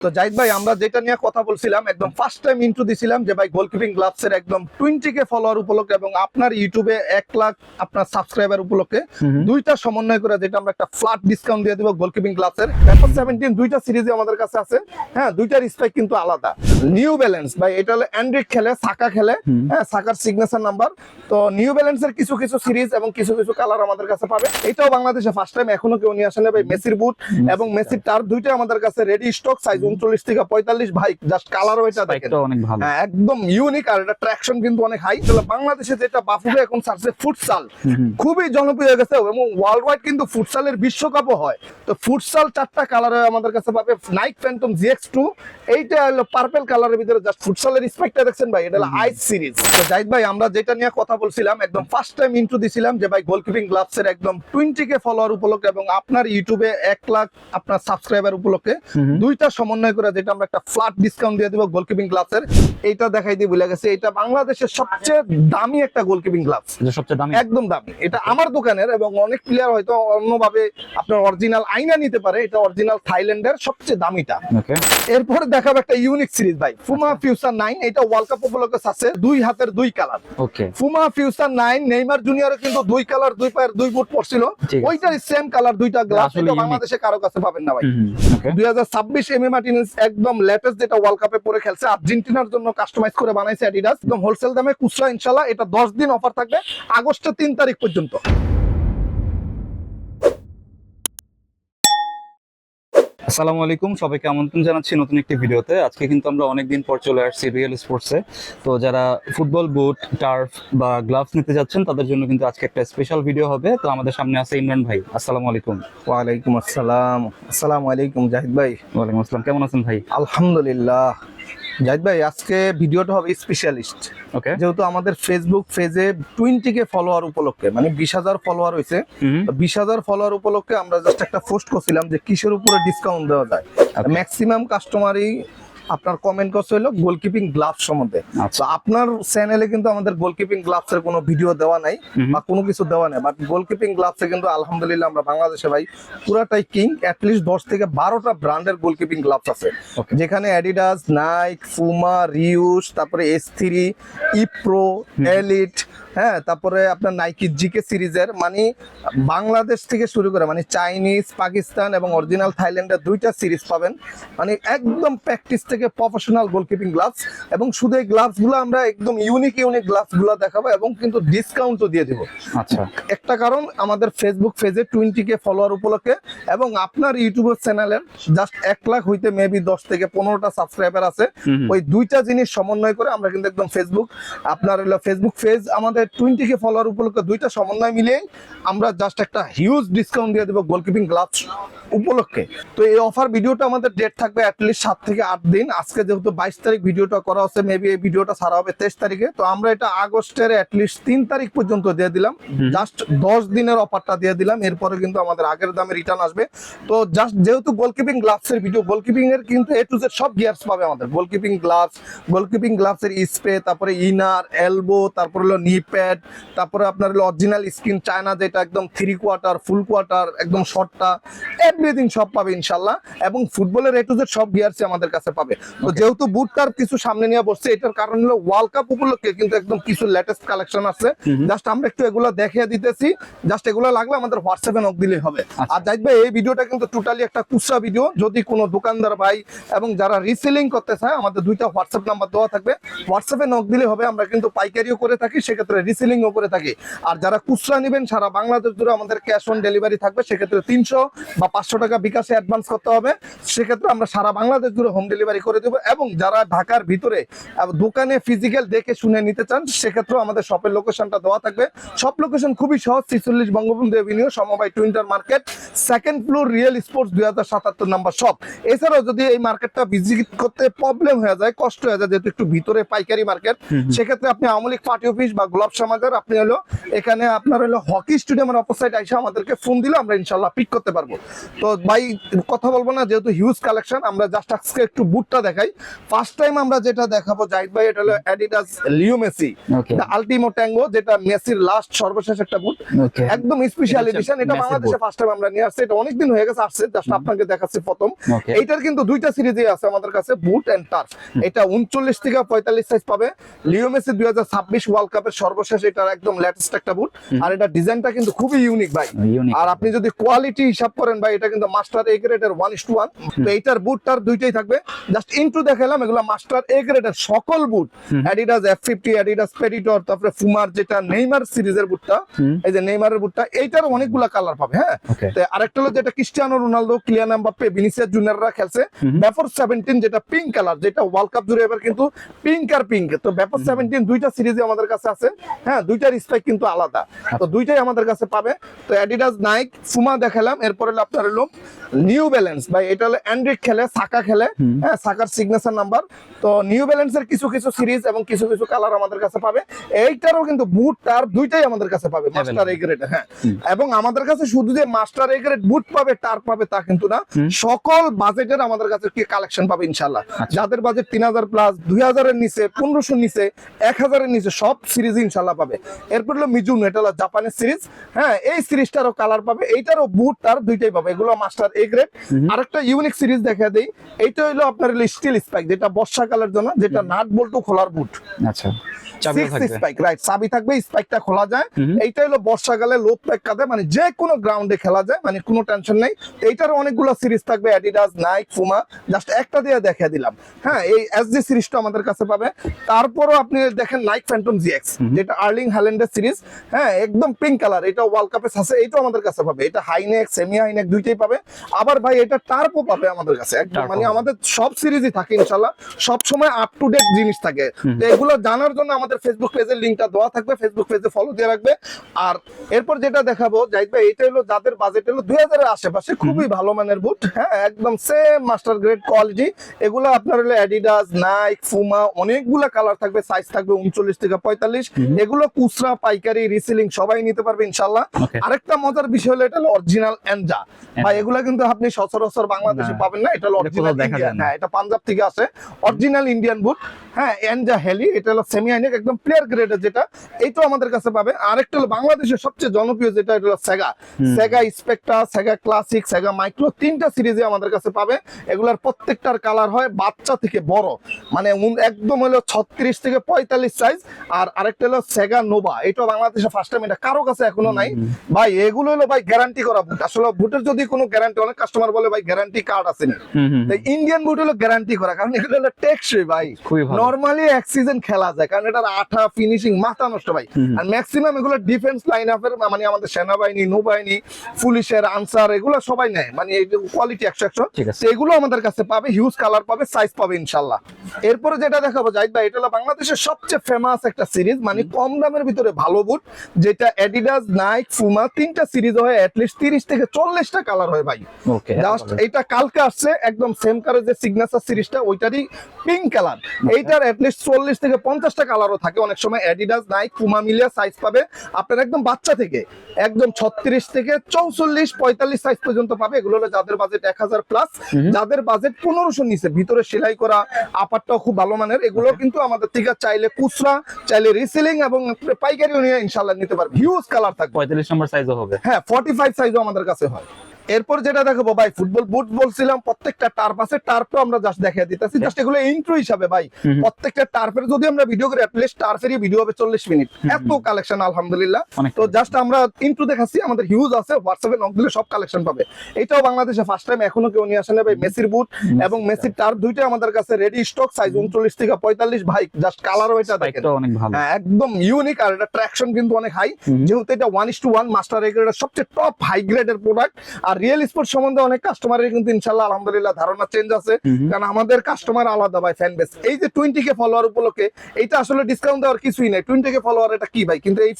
তো জাহিদ ভাই, আমরা যেটা নিয়ে কথা বলছিলাম, একদম ফার্স্ট টাইম ইন্ট্রো দিছিলাম যে ভাই গোলকিপিং গ্লাভস এর একদম 20K ফলোয়ার উপলক্ষে এবং আপনার ইউটিউবে 1 লাখ আপনার সাবস্ক্রাইবার উপলক্ষে দুইটা সমন্বয় করে যেটা আমরা একটা ফ্ল্যাট ডিসকাউন্ট দিয়ে দেব গোলকিপিং গ্লাভস এর ভ্যাপর 17 দুইটা সিরিজে আমাদের কাছে আছে। হ্যাঁ, দুইটার স্পেক কিন্তু আলাদা। নিউ ব্যালেন্স ভাই, এটা হলো অ্যান্ড্রয়েড খেলে, সাকা খেলে, হ্যাঁ, সাকার সিগনেচার নাম্বার। তো নিউ ব্যালেন্স এর কিছু কিছু সিরিজ এবং কিছু কিছু কালার আমাদের কাছে পাবে। এটাও বাংলাদেশে ফার্স্ট টাইম, এখনো কেউ নিয়ে আসে না ভাই। মেসির বুট এবং মেসির টার দুইটা আমাদের কাছে রেডি স্টক, সাইজ 39 থেকে 45 ভাই। জাস্ট কালারও এটা দেখেন, অনেক ভালো, একদম ইউনিক। আর এটা ট্র্যাকশন কিন্তু অনেক হাই। তাহলে বাংলাদেশে যেটা বাফুফে এখন সার্চে ফুটসাল খুবই জনপ্রিয় হয়ে গেছে এবং ওয়ার্ল্ড ওয়াইড কিন্তু ফুটসালের বিশ্বকাপও হয়। তো ফুটসাল 4টা কালারে আমাদের কাছে পাবে। নাইক ফ্যান্টম GX2, এইটা হলো পার্পল কালারের ভিতরে। জাস্ট ফুটসালের স্পেকটা দেখছেন ভাই, এটা হলো আইস সিরিজ। তো জাহিদ ভাই, আমরা যেটা নিয়ে কথা বলছিলাম, একদম ফার্স্ট টাইম ইন্ট্রো দিছিলাম যে ভাই গোলকিপিং গ্লাভস এর একদম 20K ফলোয়ার উপলক্ষে এবং আপনার ইউটিউবে 1 লাখ আপনার সাবস্ক্রাইবার উপলক্ষে দুইটা সমন্বয় করে যেটা আমরা একটা ফ্ল্যাট ডিসকাউন্ট দিয়ে দেব গোলকিপিং গ্লাভস এর। এইটা দেখাই দিয়ে ভুলে গেছে, এটা বাংলাদেশের সবচেয়ে দামি একটা গোলকিপিং গ্লাভস, সবচেয়ে দামি, একদম দামি। এটা আমার দোকানের এবং অনেক প্লেয়ার হয়তো অন্যভাবে আপনার অরিজিনাল আইনা নিতে পারে, এটা অরিজিনাল থাইল্যান্ডের সবচেয়ে দামিটা। এরপরে দেখাবো একটা ইউনিক সিরিজ ভাই, ফুমা ফিউচার 9। এটা ওয়ার্ল্ড কাপ উপলক্ষে আছে, দুই হাতের দুই কালার। ওকে, ফুমা ফিউচার 9। নেইমার জুনিয়র কিন্তু দুই কালার, দুই পায়ের দুই বুট পড়ছিল, ওইটার সেম কালার দুইটা গ্লাভস। এটা বাংলাদেশে কারো কাছে পাবেন না ভাই। 2026 এমি মার্টিনেজ একদম লেটেস্ট, যেটা ওয়ার্ল্ড কাপে পরে খেলছে, আর্জেন্টিনার জন্য কাস্টমাইজ করে বানাইছে অ্যাডিডাস, একদম হোলসেল দামে খুচরা ইনশাআল্লাহ। এটা 10 দিন অফার থাকবে, আগস্টের 3 তারিখ পর্যন্ত। আসসালামু আলাইকুম, সবাইকে আমন্ত্রণ জানাচ্ছি নতুন একটি ভিডিওতে। আজকে কিন্তু আমরা অনেকদিন পর চলে আসছি রিয়েল স্পোর্টসে। তো যারা ফুটবল বুট, টার্ফ বা গ্লাভস নিতে যাচ্ছেন তাদের জন্য কিন্তু আজকে একটা স্পেশাল ভিডিও হবে। তো আমাদের সামনে আছে ইমরান ভাই। আসসালামু আলাইকুম। ওয়ালাইকুম আসসালাম। আসসালামু আলাইকুম জাহিদ ভাই। ওয়ালাইকুম আসসালাম, কেমন আছেন ভাই? আলহামদুলিল্লাহ। জাহিদ ভাই, আজকে ভিডিওটা হবে স্পেশালিস্ট। ওকে, যেহেতু আমাদের ফেসবুক পেজে 20K ফলোয়ার উপলক্ষে, মানে 20,000 ফলোয়ার হয়েছে, 20,000 ফলোয়ার উপলক্ষে আমরা জাস্ট একটা পোস্ট করছিলাম যে কিসের উপরে ডিসকাউন্ট দেওয়া যায়। ম্যাক্সিমাম কাস্টমারই আপনার কমেন্ট করছে হলো গোলকিপিং গ্লাভস সম্বন্ধে। তো আপনার চ্যানেলে কিন্তু আমাদের গোলকিপিং গ্লাভস এর কোনো ভিডিও দেওয়া নাই বা কোনো কিছু দেওয়া নাই, বাট গোলকিপিং গ্লাভস এ কিন্তু আলহামদুলিল্লাহ আমরা বাংলাদেশে ভাই পুরাটাই কিং। অ্যাটলিস্ট 10 থেকে 12টা ব্র্যান্ডের গোলকিপিং গ্লাভস আছে, যেখানে অ্যাডিডাস, নাইক, ফুমা, রিউস, তারপরে S3, ইপ্রো, এলিট, হ্যাঁ, তারপরে আপনার নাইকি জিকে সিরিজের, মানে বাংলাদেশ থেকে শুরু করে মানে চাইনিজ, পাকিস্তান এবং অরিজিনাল থাইল্যান্ডের দুইটা সিরিজ পাবেন। মানে একদম প্র্যাকটিস থেকে প্রফেশনাল গোলকিপিং গ্লাভস। এবং শুধু এই গ্লাভস গুলো আমরা একদম ইউনিক গ্লাভস গুলো দেখাবো এবং কিন্তু ডিসকাউন্টও দিয়ে দেবো। আচ্ছা, একটা কারণ, আমাদের ফেসবুক পেজে 20K ফলোয়ার উপলক্ষে এবং আপনার ইউটিউবের চ্যানেলের জাস্ট 1 লাখ হইতে মেবি 10 থেকে 15টা সাবস্ক্রাইবার আছে। ওই দুইটা জিনিস সমন্বয় করে আমরা কিন্তু একদম ফেসবুক, আপনার হলো ফেসবুক পেজ আমাদের 20K ফলোয়ার উপলক্ষে দুইটা সমন্বয় মিলিয়ে আমরা জাস্ট একটা হিউজ ডিসকাউন্ট দিয়ে দেবো গোলকিপিং গ্লাভস উপলক্ষে। তো এই অফার ভিডিওটা আমাদের ডেট থাকবে অ্যাটলিস্ট 7 থেকে 8 দিন। আজকে যেহেতু 22 তারিখ ভিডিওটা করা হচ্ছে, মেবি এই ভিডিওটা ছাড়া হবে 23 তারিখে। তো আমরা এটা আগস্টের অ্যাটলিস্ট 3 তারিখ পর্যন্ত দিয়ে দিলাম, জাস্ট 10 দিনের অফারটা দিয়ে দিলাম। এরপরে কিন্তু আমাদের আগের দামে রিটার্ন আসবে। তো জাস্ট যেহেতু গোলকিপিং গ্লাভস এর ভিডিও, গোলকিপিং এর কিন্তু A to Z সব গিয়ার্স পাবে আমাদের। গোলকিপিং গ্লাভস এর স্প্রে, তারপরে ইনার, এলবো, তারপরে হলো নি প্যাড, তারপরে আপনার হলো অরিজিনাল স্কিন চায়না, যেটা একদম 3 কোয়ার্টার, ফুল কোয়ার্টার, একদম শর্টটা, এভরিথিং সব পাবে ইনশাআল্লাহ। এবং ফুটবলের A to Z সব গিয়ার্সই আমাদের কাছে পাবে। তো যেহেতু বুটটার কিছু সামনে নিয়ে বসছে, এটার কারণ হলো ওয়ার্ল্ড কাপ উপলক্ষে কিন্তু একদম কিছু লেটেস্ট কালেকশন আছে। জাস্ট আমরা একটু এগুলো দেখিয়ে দিতেছি, জাস্ট এগুলো লাগলে আমাদের হোয়াটসঅ্যাপে নক দিলেই হবে। আর জাহিদ ভাই, এই ভিডিওটা কিন্তু টোটালি একটা খুচরা ভিডিও। যদি কোনো দোকানদার ভাই এবং যারা রিসেলিং করতে চায়, আমাদের দুইটা হোয়াটসঅ্যাপ নাম্বার দেওয়া থাকবে, হোয়াটসঅ্যাপে নক দিলে হবে। আমরা কিন্তু পাইকারিও করে থাকি, সেক্ষেত্রে রিসেলিংও করে থাকি। আর যারা খুচরা নেবেন, সারা বাংলাদেশ জুড়ে আমাদের ক্যাশ অন ডেলিভারি থাকবে। সেক্ষেত্রে 300 বা 500 টাকা বিকাশে অ্যাডভান্স করতে হবে। সেক্ষেত্রে আমরা সারা বাংলাদেশ জুড়ে হোম ডেলিভারি করে দেবো। এবং যারা ঢাকার ভিতরে দোকানে ফিজিক্যাল দেখে শুনে নিতে চান, সেক্ষেত্রে আমাদের শপের লোকেশনটা দেওয়া থাকবে। শপ লোকেশন খুবই সহজ, 46 বঙ্গবন্ধু এভিনিউ, সমবায় টুইন্টার market, 2nd floor, real sports, 2077 number shop. এছাড়াও যদি এই মার্কেটটা ভিজিট করতে প্রবলেম হয়ে যায়, কষ্ট হয়ে যায়, যেহেতু একটু ভিতরে পাইকারি মার্কেট, সেক্ষেত্রে আপনি আওয়ামী লীগ পার্টি অফিস বা গোলাপ ব্যবসা বাজার, আপনি হলো এখানে আপনার হলো হকি স্টেডিয়ামের অপোজিট এসে আমাদেরকে ফোন দিলে আমরা ইনশাল্লাহ পিক করতে পারবো। তো ভাই কথা বলবো না, যেহেতু হিউজ কালেকশন, আমরা জাস্ট আজকে একটু বুটটা দেখাই। ফার্স্ট টাইম আমরা যেটা দেখাবো জাহিদ ভাই, এটা হলো Adidas Leo Messi Okay. The Ultimo Tango, যেটা মেসির লাস্ট সর্বশেষ একটা বুট, Okay. একদম স্পেশাল এটা এডিশন। এটা মেসির বাংলাদেশে boot। ফার্স্ট টাইম আমরা নিয়ে আসছি, এটা অনেকদিন হয়ে গেছে আসছে, জাস্ট আপনাকে দেখাচ্ছি প্রথম। Okay. এইটার কিন্তু দুইটা সিরিজে আছে আমাদের কাছে, বুট এন্ড টার্ফ। এটা 39 থেকে 45 সাইজ পাবে। লিও মেসি 2026 ওয়ার্ল্ড কাপের সর্বশেষ এটার একদম লেটেস্ট একটা বুট, আর এটা ডিজাইনটা কিন্তু খুবই ইউনিক ভাই। Unique। আর আপনি যদি কোয়ালিটি হিসাব করেন ভাই, এটা কিন্তু মাস্টার এ গ্রেডের 1:1। তো এইটার বুটটার দুইটাই থাকবে, জাস্ট ইনটু দেখালাম, এগুলো মাস্টার এ গ্রেডের সকল বুট। অ্যাডিডাস F50, অ্যাডিডাস প্রেডিটর, তারপরে ফুমার যেটা নেইমার সিরিজের বুটটা, এই যে নেইমারের বুটটা, এইটার অনেকগুলা কালার পাবে। হ্যাঁ, Okay। তো আরেকটা হলো যেটা Cristiano Ronaldo, Kylian Mbappe, Vinicius জুনিয়ররা খেলছে, ব্যাফর 17 যেটা পিঙ্ক কালার, যেটা ওয়ার্ল্ড কাপ জুড়ে এবার কিন্তু পিঙ্ক আর পিঙ্ক। তো ব্যাফর 17 দুইটা সিরিজে আমাদের কাছে আছে। হ্যাঁ, দুইটার স্পাইক কিন্তু আলাদা, তো দুইটাই আমাদের কাছে পাবে। তো অ্যাডিডাস নাইক ফুমা দেখালাম, এরপর হলো আপনার হলো নিউ ব্যালেন্স ভাই, এটা হলো অ্যান্ড্রিক খেলে, সাকা খেলে, হ্যাঁ সাকার সিগনেচার নাম্বার। তো নিউ ব্যালেন্সের কিছু কিছু সিরিজ এবং কিছু কিছু কালার আমাদের কাছে পাবে। এইটারও কিন্তু বুট টার দুইটাই আমাদের কাছে পাবে মাস্টার এ গ্রেড। হ্যাঁ, এবং আমাদের কাছে শুধু যে মাস্টার এ গ্রেড বুট পাবে টার পাবে তা কিন্তু না, সকল বাজেটের আমাদের কাছে কি কালেকশন পাবে ইনশাআল্লাহ। যাদের বাজেট 3000 প্লাস, 2000 এর নিচে, 1500 নিচে, 1000 এর নিচে সব সিরিজ ইনশাআল্লাহ পাবে। এরপর হলো মিজুনো, এটা হলো জাপানের সিরিজ। হ্যাঁ, এই সিরিজটারও কালার পাবে, এইটারও বুট টার দুইটাই পাবে, এগুলো মাস্টার এ গ্রেড। আরেকটা ইউনিক সিরিজ দেখা দেই, এইটা হলো আপনার হলো স্টিল স্পাইক, যেটা বর্ষাকালের জন্য, যেটা নাট বল্টু খোলার বুট। আচ্ছা, চাবিও থাকবে। স্পাইক, রাইট, চাবি থাকবে, স্পাইকটা খোলা যায়। এইটা হলো বর্ষাকালে লোড প্যাক কাঁধে, মানে যে কোনো গ্রাউন্ডে খেলা যায়, মানে কোনো টেনশন নেই। এইটার অনেকগুলো সিরিজ থাকবে, অ্যাডিডাস, নাইক, ফুমা, জাস্ট একটা দিয়ে দেখা দিলাম। হ্যাঁ, এই এসজি সিরিজটা আমাদের কাছে পাবে। তারপরও আপনি দেখেন নাইক ফ্যান্টম জিএক্স, যেটা আর্লিং হ্যাল্যান্ডের সিরিজ। হ্যাঁ, একদম পিঙ্ক কালার, এটা ওয়ার্ল্ড কাপে আছে, এটাও আমাদের কাছে পাবে। এটা হাইনেক, সেমি হাইনেক দুইটাই পাবে। আবার ভাই এটা টার্পও পাবে আমাদের কাছে, একদম মানে আমাদের সব সিরিজই থাকে ইনশাআল্লাহ, সব সময় আপ টু ডেট জিনিস থাকে। তো এগুলো জানার জন্য আমাদের ফেসবুক পেজের লিংকটা দেওয়া থাকবে, ফেসবুক পেজে ফলো দিয়ে রাখবে। আর এরপর যেটা দেখাবো জাহিদ ভাই, এটা হলো যাদের বাজেট হলো 2000 এর আশেপাশে, খুবই ভালো মানের বুট। হ্যাঁ, একদম সেম মাস্টার গ্রেড কোয়ালিটি। এগুলো আপনার হলো অ্যাডিডাস, নাইক, ফুমা, অনেকগুলা কালার থাকবে, সাইজ থাকবে 39 থেকে 45। এগুলো খুচরা, পাইকারি, রিসেলিং সবাই নিতে পারবে ইনশাআল্লাহ। আরেকটা মজার বিষয় হলো এটা হলো অরিজিনাল এনজা ভাই, এগুলা কিন্তু আপনি সচরাচর বাংলাদেশে পাবেন না, এটা হলো অরিজিনাল ইন্ডিয়ান। হ্যাঁ, এটা পাঞ্জাব থেকে আসে, অরিজিনাল ইন্ডিয়ান বুট। হ্যাঁ, এনজা হেলি, এটা হলো সেমি হাইনেক, একদম প্লেয়ার গ্রেডের, যেটা এইটাও আমাদের কাছে পাবে। আরেকটা হলো বাংলাদেশের সবচেয়ে জনপ্রিয়, যেটা এটা হলো সেগা, সেগা স্পেকট্রা, সেগা ক্লাসিক, সেগা মাইক্রো, তিনটা সিরিজে আমাদের কাছে পাবে। এগুলার প্রত্যেকটার কালার হয় বাচ্চা থেকে বড়, মানে একদম হলো 36 থেকে 45 সাইজ। আর আরেকটা হলো সেগা নোভা, এটাও বাংলাদেশে ফার্স্ট টাইম, এটা কারো কাছে এখনো নাই ভাই। এগুলো হলো ভাই গ্যারান্টি করা বুট। আসলে বুটের যদি কোনো গ্যারান্টি, অনেক কাস্টমার বলে ভাই গ্যারান্টি কার্ড আছে না, ইন্ডিয়ান বুট হলো গ্যারান্টি করা, কারণ এগুলো হলো টেকসই ভাই, নরমালি এক সিজন খেলা যায়, কারণ এটার আঠা, ফিনিশিং মাথা নষ্ট ভাই। আর ম্যাক্সিমাম এগুলো ডিফেন্স লাইন আপের, মানে আমাদের সেনাবাহিনী, নৌবাহিনী, পুলিশের, আনসার, এগুলো সবাই নেয়, মানে কোয়ালিটি 100-100। এগুলো আমাদের কাছে পাবে, হিউজ কালার পাবে, সাইজ পাবে ইনশাআল্লাহ। এরপরে যেটা দেখাবো জাহিদ ভাই, এটা হলো বাংলাদেশের সবচেয়ে ফেমাস একটা সিরিজ, মানে কম দামের ভিতরে ভালো বুট, যেটা অ্যাডিডাস, নাইক, ফুমা, তিনটা সিরিজ হয়, অ্যাটলিস্ট 30 থেকে 40টা কালার হয় ভাই। জাস্ট এটা কালকে আসছে, একদম সেম কালার যে সিগনেচার সিরিজটা, ওইটারই পিঙ্ক কালার। এইটার অ্যাটলিস্ট 40 থেকে 50টা কালারও থাকে অনেক সময়। অ্যাডিডাস, নাইক, ফুমা মিলিয়ে সাইজ পাবে আপনার একদম বাচ্চা থেকে একদম 36 থেকে 44, 45 সাইজ পর্যন্ত পাবে। এগুলো হলো যাদের বাজেট 1000 প্লাস, যাদের বাজেট 1500 নিচে, ভিতরে সেলাই করা, আপারটাও খুব ভালো মানের। এগুলো কিন্তু আমাদের থেকে চাইলে খুচরা, চাইলে রিসেলিং এবং পাইকারিও নিয়ে ইনশাআল্লাহ নিতে পারবে। হিউজ কালার থাকবে, 45 নম্বর সাইজও হবে। হ্যাঁ, 45 সাইজও আমাদের কাছে হয়। এরপর যেটা দেখাবো ভাই, ফুটবল বুট বলছিলাম, প্রত্যেকটা টার্প আছে, টার্পও আমরা জাস্ট দেখিয়ে দিতেছি, জাস্ট এগুলো ইন্ট্রো হিসাবে ভাই। প্রত্যেকটা টার্পের যদি আমরা ভিডিও করি, অ্যাটলিস্ট টার্পেরই ভিডিও হবে 40 মিনিট, এত কালেকশন আলহামদুলিল্লাহ। তো জাস্ট আমরা ইন্ট্রো দেখাচ্ছি, আমাদের হিউজ আছে, হোয়াটসঅ্যাপে নক দিলে সব কালেকশন পাবে। এটাও বাংলাদেশে ফার্স্ট টাইম, এখনো কেউ নিয়ে আসে না ভাই। মেসির বুট এবং মেসির টার্প দুইটাই আমাদের কাছে রেডি স্টক, সাইজ 39 থেকে 45 ভাই। জাস্ট কালারও এটা দেখেন, অনেক ভালো, একদম ইউনিক। আর এটা ট্র্যাকশন কিন্তু অনেক হাই, যেহেতু এটা 1:1 মাস্টার এ গ্রেডের সবচেয়ে টপ হাই গ্রেডের প্রোডাক্ট। আর রিয়েল স্পোর্ট সম্বন্ধে অনেক কাস্টমারের কিন্তু ইনশাআল্লাহ আলহামদুলিল্লাহ ধারণা চেঞ্জ আছে, কারণ আমাদের কাস্টমার আলাদা ভাই, ফ্যান বেস। এই যে 20k ফলোয়ার উপলক্ষে এটা আসলে ডিসকাউন্ট দেওয়ার কিছুই নাই। 20k ফলোয়ার এটা কি ভাই, কিন্তু এই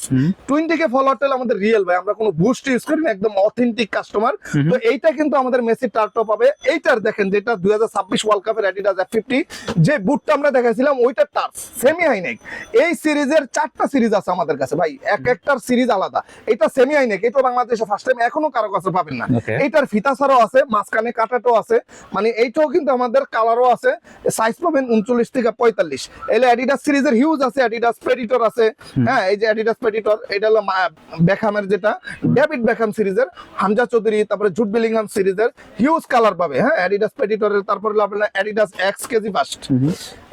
20k ফলোয়ারটা আমাদের রিয়েল ভাই, আমরা কোনো বুস্ট ইউজ করি না, একদম অথেন্টিক কাস্টমার। তো এইটা কিন্তু আমাদের মেসি টার্টপ হবে। এইটার দেখেন যেটা 2026 ওয়ার্ল্ড কাপের অ্যাডিডাস F50 যে বুটটা আমরা দেখাইছিলাম ওইটা টার্ফ সেমি হাইনেক। এই সিরিজের 4টা সিরিজ আছে আমাদের কাছে ভাই, এক একটার সিরিজ আলাদা। এটা সেমি হাইনেক, এটা বাংলাদেশে ফার্স্ট টাইম, এখনো কারো কাছে পাবেন না। এইটার ফিতা ছাড়াও আছে, মাঝখানে কাটাটাও আছে, মানে এইটাও কিন্তু আমাদের কালারও আছে। সাইজ পাবেন 39 থেকে 45। এলে অ্যাডিডাস সিরিজের হিউজ আছে, অ্যাডিডাস প্রেডিটর আছে। হ্যাঁ, এই যে অ্যাডিডাস প্রেডিটর, এটা হলো বেকহামের যেটা ডেভিড বেকহাম সিরিজের, হামজা চৌধুরী, তারপরে জুড বেলিংহাম সিরিজের হিউজ কালার পাবে। হ্যাঁ, অ্যাডিডাস প্রেডিটরের, তারপরে আপনার অ্যাডিডাস এক্স কেজি ফার্স্ট।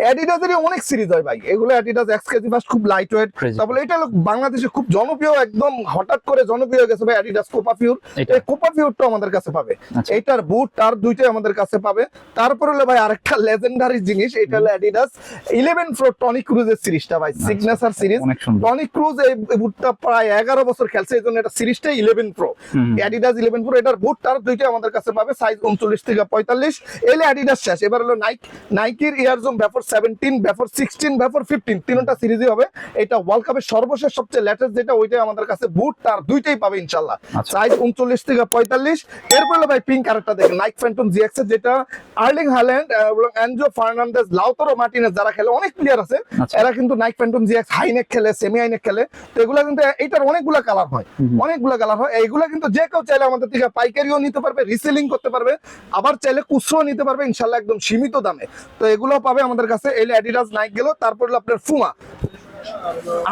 অ্যাডিডাসের অনেক সিরিজ হয় ভাই, এগুলো অ্যাডিডাস এক্স কেজি ফার্স্ট খুব লাইট ওয়েট। তারপরে এটা হলো বাংলাদেশে খুব জনপ্রিয়, একদম হঠাৎ করে জনপ্রিয় হয়ে গেছে ভাই অ্যাডিডাস কোপা ফিউর। এই কোপা ফিউরটা আমাদের কাছে পাবে, এইটার বুট টার দুইটাই আমাদের কাছে পাবে। তারপরে হলো ভাই আরেকটা লেজেন্ডারি জিনিস, এটা হলো অ্যাডিডাস 11 প্রো টনি ক্রুজের সিরিজটা ভাই, সিগনেচার সিরিজ। টনি ক্রুজ এই বুটটা প্রায় 11 বছর খেলছে, এই জন্য এটা সিরিজটা 11 প্রো, অ্যাডিডাস 11 প্রো। এটার বুট টার দুইটাই আমাদের কাছে পাবে, সাইজ 39 থেকে 45। এলে অ্যাডিডাস শেষ, এবার হলো নাইকির এয়ারজোন ভেপর 17, ভেপর 16, ভেপর 15, তিনটা সিরিজই হবে। এটা ওয়ার্ল্ড কাপের সর্বশেষ সবচেয়ে লেটেস্ট যেটা, ওইটাই আমাদের কাছে বুট তার দুইটাই পাবে ইনশাআল্লাহ, সাইজ 39 থেকে 45। এরপর হলো ভাই পিঙ্ক কালারটা দেখেন, নাইক ফ্যান্টম জিএক্স এর, যেটা আর্লিং হ্যাল্যান্ড এবং অ্যানজো ফার্নান্দেজ, লাউতারো মার্টিনেজ যারা খেলে, অনেক প্লেয়ার আছে, এরা কিন্তু নাইক ফ্যান্টম জিএক্স হাইনেক খেলে, সেমি হাইনেক খেলে। তো এগুলা কিন্তু এটার অনেকগুলা কালার হয়, অনেকগুলা কালার হয়। এইগুলা কিন্তু যে কেউ চাইলে আমাদের থেকে পাইকারিও নিতে পারবে, রিসেলিং করতে পারবে, আবার চাইলে খুচরো নিতে পারবে ইনশাআল্লাহ একদম সীমিত দামে। তো এগুলো পাবে আমাদের কাছে। এই অ্যাডিডাস নাইক গেল, তারপর হলো আপনার ফুমা।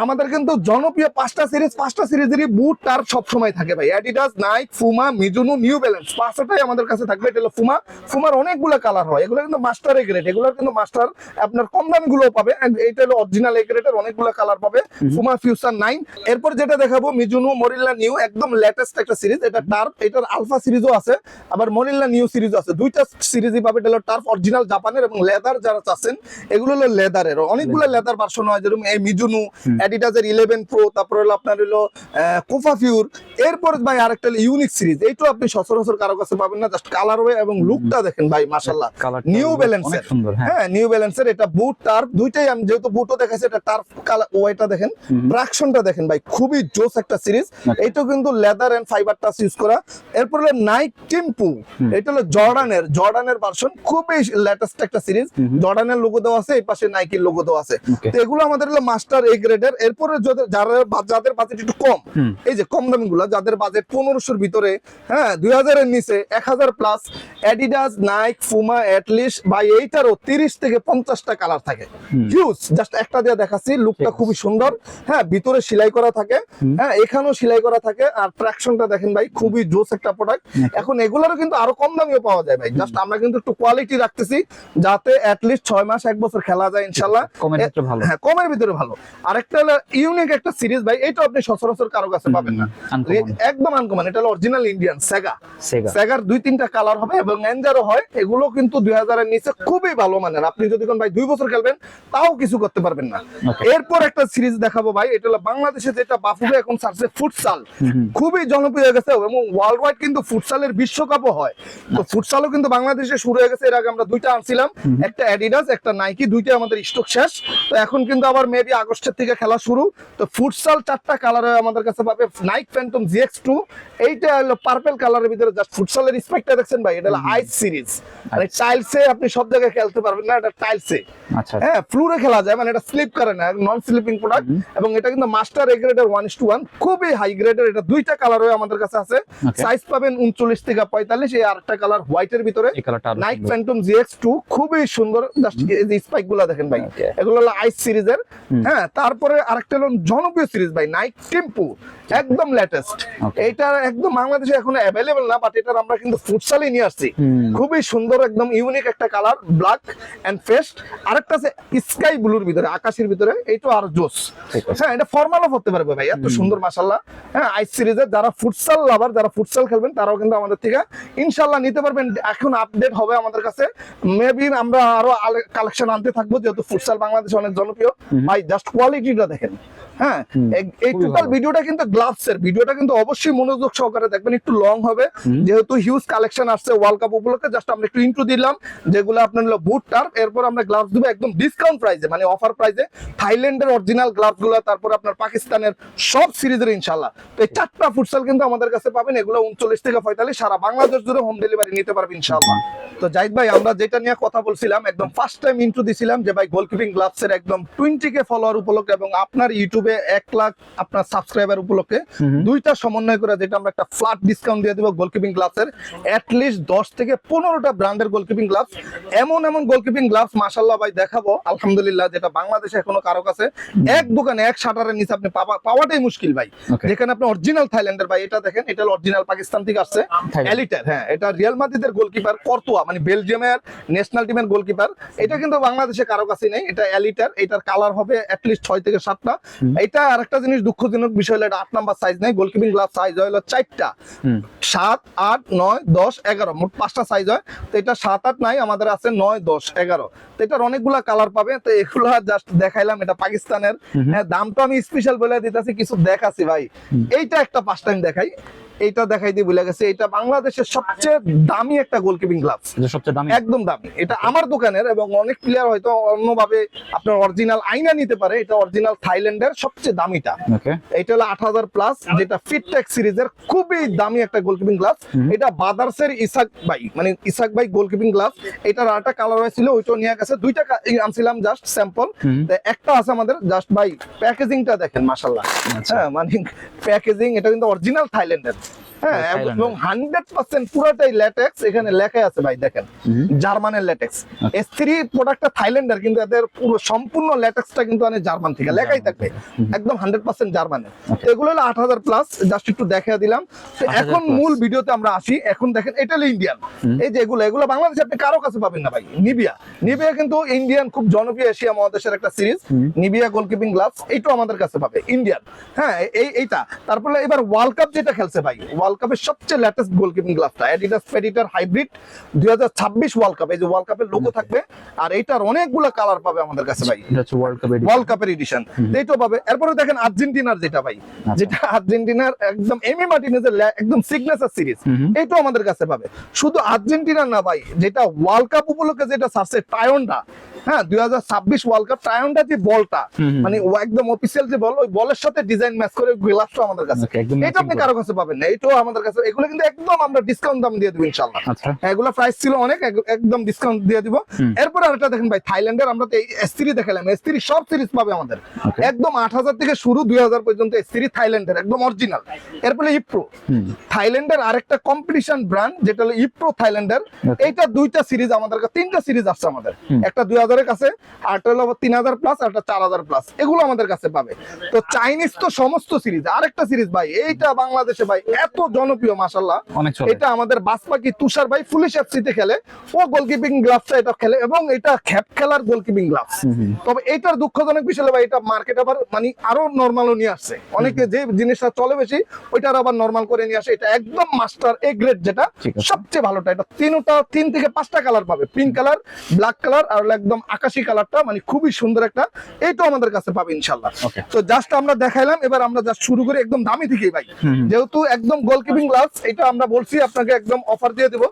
আমাদের কিন্তু জনপ্রিয় 5টা সিরিজেরই বুট তার সব সময় থাকে ভাই, Adidas, Naik, ফুমা, Mizuno, new balance, 5টাই আমাদের কাছে থাকবে। এটা হলো ফুমা। ফুমার অনেকগুলো কালার হয়, এগুলো কিন্তু মাস্টার এ গ্রেড, এগুলো কিন্তু মাস্টার আপনার কম দামি গুলো পাবে। এটা হলো অরিজিনাল এ গ্রেডের, অনেকগুলো কালার পাবে। ফুমা ফিউচার 9। এরপর যেটা দেখাবো মিজুনো মরিল্লা নিউ, একদম লেটেস্ট একটা সিরিজ। এটা টার্ফ, এটার আলফা সিরিজও আছে, আবার মরিল্লা নিউ সিরিজও আছে, দুইটা সিরিজই পাবে। এটা হলো টার্ফ অরিজিনাল জাপানের, এবং লেদার যারা চাচ্ছেন এগুলো হলো লেদারের, অনেকগুলো লেদার ভার্সন হয়, যেরকম এই মিজুনো, অ্যাডিডাসের 11 প্রো, তারপর হলো আপনার হলো কোফা ফিউর। এরপর ভাই আরেকটা হলো ইউনিক সিরিজ, এইটাও আপনি সচরাচর কারো কাছে পাবেন না। জাস্ট কালার ওয়ে এবং লুকটা দেখেন ভাই, মাশাআল্লাহ। নিউ ব্যালেন্সের, হ্যাঁ নিউ ব্যালেন্সের, এটা বুট টার্ফ দুইটাই। আমি যেহেতু বুটও দেখাইছি, এটা টার্ফ কালার ওয়েটা দেখেন, ট্রাকশনটা দেখেন ভাই, খুবই জোস একটা সিরিজ। এইটাও কিন্তু leather and fibre touch use করা। এরপর হলো নাইক টিম্পু, এটা হলো জর্ডানের ভার্সন, খুবই লেটেস্ট একটা সিরিজ। জর্ডানের লোগো দেওয়া আছে, এই পাশে নাইকির লোগো দেওয়া আছে। তো এগুলো আমাদের হলো মাস্টার এ গ্রেডের। এরপরে যাদের বাজেট একটু কম, এই যে কম দামি গুলা, যাদের বাজেট 1500-র ভিতরে, হ্যাঁ 2000 এর নিচে, 1000 প্লাস, অ্যাডিডাস, নাইক, ফুমা, অ্যাটলিস্ট ভাই এইটারও 30 থেকে 50টা কালার থাকে, হিউজ। জাস্ট একটা দিয়ে দেখাচ্ছি, লুকটা খুবই সুন্দর। হ্যাঁ, ভিতরে সেলাই করা থাকে, হ্যাঁ এখানেও সেলাই করা থাকে। আর ট্রাকশনটা দেখেন ভাই, খুবই জোস একটা প্রোডাক্ট। এখন এগুলোরও কিন্তু আরো কম দামিও পাওয়া যায় ভাই, জাস্ট আমরা কিন্তু একটু কোয়ালিটি রাখতেছি, যাতে অ্যাটলিস্ট 6 মাস 1 বছর খেলা যায় ইনশাআল্লাহ। হ্যাঁ, কমের ভিতরে ভালো। আরেকটা হলো ইউনিক একটা সিরিজ ভাই, এটা আপনি সচরাচর কারো কাছে পাবেন না, একদম আনকমন। এটা হলো অরিজিনাল ইন্ডিয়ান সেগার 2-3টা কালার হবে, এবং এনজারও হয়। এগুলো কিন্তু 2000 এর নিচে খুবই ভালো মানের। আপনি যদি কোন ভাই 2 বছর খেলবেন তাও কিছু করতে পারবেন না। এরপর একটা সিরিজ দেখাবো ভাই, এটা হলো বাংলাদেশে যেটা বাফুফে এখন ছাড়ছে, ফুটসাল, খুবই জনপ্রিয় হয়ে গেছে, এবং ওয়ার্ল্ড ওয়াইড কিন্তু ফুটসালের বিশ্বকাপও হয়। তো ফুটসালও কিন্তু বাংলাদেশে শুরু হয়ে গেছে। এর আগে আমরা 2টা আনছিলাম, একটা অ্যাডিডাস, একটা নাইকি, দুইটাই আমাদের স্টক শেষ। তো এখন কিন্তু আবার মেবি আগস্টের থেকে খেলা শুরু। তো ফুটসাল 4টা কালারে আমাদের কাছে পাবে। নাইক ফ্যান্টম GX2, এইটা হলো পার্পল কালারের ভিতরে। জাস্ট ফুটসালের স্পেকটা দেখছেন ভাই, এটা হলো আইস সিরিজ, মানে টাইলসে আপনি সব জায়গায় খেলতে পারবেন না, এটা টাইলসে, হ্যাঁ ফ্লোরে খেলা যায়, মানে এটা স্লিপ করে না, নন স্লিপিং প্রোডাক্ট। এবং এটা কিন্তু মাস্টার এ গ্রেডের 1:1, খুবই হাই গ্রেডের। এটা 2টা কালার হয়ে আমাদের কাছে আছে, সাইজ পাবেন 39 থেকে 45। এই আরেকটা কালার হোয়াইটের ভিতরে, নাইক ফ্যান্টম GX2, খুবই সুন্দর। জাস্ট এই স্পাইক গুলা দেখেন ভাই, এগুলো হলো আইস সিরিজের। হ্যাঁ, তারপরে আরেকটা হলো জনপ্রিয় সিরিজ ভাই, নাইক টিম্পু, একদম লেটেস্ট। এটা একদম বাংলাদেশে এখনো অ্যাভেলেবল না, বাট এটার আমরা কিন্তু ফুটসালে নিয়ে আসছি। খুবই সুন্দর, একদম ইউনিক একটা কালার, ব্ল্যাক এন্ড ফেস্ট। আরেকটা আছে স্কাই ব্লুর ভিতরে, আকাশের ভিতরে, এইটা আর জোস। হ্যাঁ, এটা ফর্মালও করতে পারবে ভাই, এত সুন্দর মাশাআল্লাহ। হ্যাঁ, আইস সিরিজের যারা ফুটসাল লাভার, যারা ফুটসাল খেলবেন, তারাও কিন্তু আমাদের থেকে ইনশাআল্লাহ নিতে পারবেন। এখন আপডেট হবে আমাদের কাছে, মেবি আমরা আরো কালেকশন আনতে থাকবো, যেহেতু ফুটসাল বাংলাদেশে অনেক জনপ্রিয় ভাই। জাস্ট কোয়ালিটিটা দেখেন, হ্যাঁ এই খুবই টোটাল ভালো। ভিডিওটা কিন্তু গ্লাভস এর ভিডিওটা কিন্তু অবশ্যই মনোযোগ সহকারে দেখবেন, একটু লং হবে যেহেতু হিউজ কালেকশন আসছে ওয়ার্ল্ড কাপ উপলক্ষে। জাস্ট আমরা একটু ইন্ট্রো দিলাম যেগুলো আপনার হলো বুট টার্ফ, এরপর আমরা গ্লাভস দিব একদম ডিসকাউন্ট প্রাইসে, মানে অফার প্রাইসে। থাইল্যান্ডের অরিজিনাল গ্লাভস গুলো, তারপর আপনার পাকিস্তানের সব সিরিজের ইনশাআল্লাহ। তো এই 4টা ফুটসাল কিন্তু আমাদের কাছে পাবেন, এগুলো 39 থেকে 45 সারা বাংলাদেশ জুড়ে হোম ডেলিভারি নিতে পারবেন ইনশাআল্লাহ। তো জাহিদ ভাই আমরা যেটা নিয়ে কথা বলছিলাম, একদম ফার্স্ট টাইম ইন্ট্রো দিছিলাম যে ভাই গোলকিপিং গ্লাভস এর একদম 20K ফলোয়ার উপলক্ষে এবং আপনার ইউটিউবে 1 লাখ আপনার সাবস্ক্রাইবার উপলক্ষে দুইটা সমন্বয় করে যেটা আমরা একটা ফ্ল্যাট ডিসকাউন্ট দিয়ে দেব গোলকিপিং গ্লাভস এর। এট লিস্ট 10 থেকে 15টা ব্র্যান্ডের গোলকিপিং গ্লাভস, এমন গোলকিপিং গ্লাভস মাশাআল্লাহ ভাই দেখাবো আলহামদুলিল্লাহ, যেটা বাংলাদেশে এখনো কারো কাছে এক দোকানে এক শাটারের নিচে আপনি পাওয়াটাই মুশকিল ভাই। Okay. যেখানে আপনি অরিজিনাল থাইল্যান্ডের ভাই, এটা দেখেন, এটা অরিজিনাল পাকিস্তান থেকে আসছে Thailand. এলিটার। হ্যাঁ, এটা রিয়াল মাদ্রিদের গোলকিপার কর্তোয়া, মানে বেলজিয়ামের ন্যাশনাল টিমের গোলকিপার। এটা কিন্তু বাংলাদেশে কারো কাছে নেই, এটা এলিটার। এটার কালার হবে এট লিস্ট 6 থেকে 7টা। এটা আরেকটা জিনিস দুঃখজনক বিষয় হলো এটা 8 নাম্বার সাইজ নেই, গোলকিপিং গ্লাভ সাইজ হলো 4টা, 7, 8, 9, 10, 11, মোট 5টা সাইজ হয়। তো এটা 7, 8 নাই, আমাদের আছে 9, 10, 11। তো এটার অনেকগুলা কালার পাবে। তো এগুলো জাস্ট দেখাইলাম, এটা পাকিস্তানের। হ্যাঁ, দামটা আমি স্পেশাল বলে দিতেছি, কিছু দেখাচ্ছি ভাই। এইটা একটা ফার্স্ট টাইম দেখাই, এইটা দেখাই দিয়ে ভুলে গেছে। এটা বাংলাদেশের সবচেয়ে দামি একটা গোলকিপিং গ্লাভস, এটা সবচেয়ে দামি। একদম দামি। এটা আমার দোকানের, এবং অনেক প্লেয়ার হয়তো অন্যভাবে আপনার অরিজিনাল আইনা নিতে পারে। এটা অরিজিনাল থাইল্যান্ডের সবচেয়ে দামিটা। ওকে, এটা হলো 8000 প্লাস, যেটা ফিটটেক সিরিজের খুবই দামি একটা গোলকিপিং গ্লাভস। এটা বাদার্সের ইসাক ভাই, মানে ইসাক ভাই গোলকিপিং গ্লাভস। এটার আরেকটা কালার হয়েছিল, ওইটাও নিয়ে গেছে। দুইটা আনছিলাম জাস্ট স্যাম্পল, একটা আছে আমাদের। জাস্ট ভাই প্যাকেজিংটা দেখেন মাশাআল্লাহ। হ্যাঁ, মানে প্যাকেজিং এটা কিন্তু অরিজিনাল থাইল্যান্ডের। হ্যাঁ, এবং 100% পুরোটাই ল্যাটেক্স। এখানে লেখা আছে ভাই দেখেন, জার্মানের ল্যাটেক্স। S3 প্রোডাক্টটা থাইল্যান্ডের, কিন্তু এদের পুরো সম্পূর্ণ ল্যাটেক্সটা কিন্তু অনেক জার্মান থেকে, লেখাই থাকবে একদম 100% জার্মানের। এগুলো হলো 8000 প্লাস, জাস্ট একটু দেখিয়ে দিলাম। তো এখন মূল ভিডিওতে আমরা আসি। এখন দেখেন, এটা হলো ইন্ডিয়ান। এই যে এগুলো বাংলাদেশে আপনি কারো কাছে পাবেন না ভাই। নিবিয়া কিন্তু ইন্ডিয়ান, খুব জনপ্রিয় এশিয়া মহাদেশের একটা সিরিজ। নিবিয়া গোলকিপিং গ্লাভস, এইটাও আমাদের কাছে পাবে ইন্ডিয়ান। হ্যাঁ, এইটা। তারপরে এবার ওয়ার্ল্ড কাপ যেটা খেলছে ভাই, ওয়ার্ল্ড কাপের সবচেয়ে লেটেস্ট গোলকিপিং গ্লাভসটা Adidas Predator hybrid 2026 world cup. এই যে ওয়ার্ল্ড কাপের লোগো থাকবে, আর এইটার অনেকগুলো কালার পাবে আমাদের কাছে ভাই। এটা হচ্ছে ওয়ার্ল্ড কাপের এডিশন, এইটাও পাবে। এরপরে দেখেন আর্জেন্টিনার যেটা ভাই, যেটা আর্জেন্টিনার একদম এমি মার্টিনেজের একদম সিগনেচার সিরিজ, এইটাও আমাদের কাছে পাবে। শুধু আর্জেন্টিনার না ভাই, যেটা ওয়ার্ল্ড কাপ উপলক্ষে যেটা ছাড়ছে টায়োন্ডা। হ্যাঁ, 2026 ওয়ার্ল্ড কাপ টায়োন্ডা যে বলটা, মানে ও একদম অফিসিয়াল যে বল, ওই বলের সাথে ডিজাইন ম্যাচ করে গ্লাভসটা আমাদের কাছে। এটা আপনি কারো কাছে পাবেন না, এটাও আমাদের কাছে। এগুলো কিন্তু একদম আমরা ডিসকাউন্ট দাম দিয়ে দিব ইনশাআল্লাহ। আচ্ছা, এগুলো প্রাইস ছিল অনেক, একদম ডিসকাউন্ট দিয়ে দিব। এরপর আরেকটা দেখেন ভাই, থাইল্যান্ডের আমরা তো S3 দেখালাম। S3 সব সিরিজ পাবে আমাদের, একদম 8000 থেকে শুরু 2000 পর্যন্ত। S3 থাইল্যান্ডের একদম অরিজিনাল। এরপরে ইপ্রো থাইল্যান্ডের আরেকটা কম্পিটিশন ব্র্যান্ড, যেটা হলো ইপ্রো থাইল্যান্ডের। এইটা দুইটা সিরিজ আমাদের কাছে, 3টা সিরিজ আসছে আমাদের। একটা 2000 এর কাছে, আরটা হলো 3000 প্লাস, আরটা 4000 প্লাস। এগুলো আমাদের কাছে পাবে। তো চাইনিজ তো সমস্ত সিরিজ। আরেকটা সিরিজ ভাই, এইটা বাংলাদেশে ভাই এত জনপ্রিয় মাশাআল্লাহ। এটা আমাদের বাসপাকি তুষার ভাই পুলিশ এফসিতে খেলে, ও গোলকিপিং গ্লাভসটা এটা খেলে, এবং এটা খ্যাপ খেলার গোলকিপিং গ্লাভস। তবে এটার দুঃখজনক বিষয় ভাই, এটা মার্কেট আবার মানে আরো নরমালও নিয়ে আসছে। অনেকে যে জিনিসটা চলে বেশি, ওইটার আবার নরমাল করে নিয়ে আসে। এটা একদম মাস্টার এ গ্রেড, যেটা সবচেয়ে ভালোটা। এটা 3 থেকে 5টা কালার পাবে, পিঙ্ক কালার, ব্ল্যাক কালার, আর একদম আকাশি কালারটা, মানে খুবই সুন্দর একটা। এইটাও আমাদের কাছে পাবে ইনশাআল্লাহ। তো জাস্ট আমরা দেখাইলাম, এবার আমরা জাস্ট শুরু করি একদম দামি থেকেই ভাই। যেহেতু একদম গোলকিপিং গ্লাভস, এটা আমরা বলছি আপনাকে একদম অফার দিয়ে দেবো।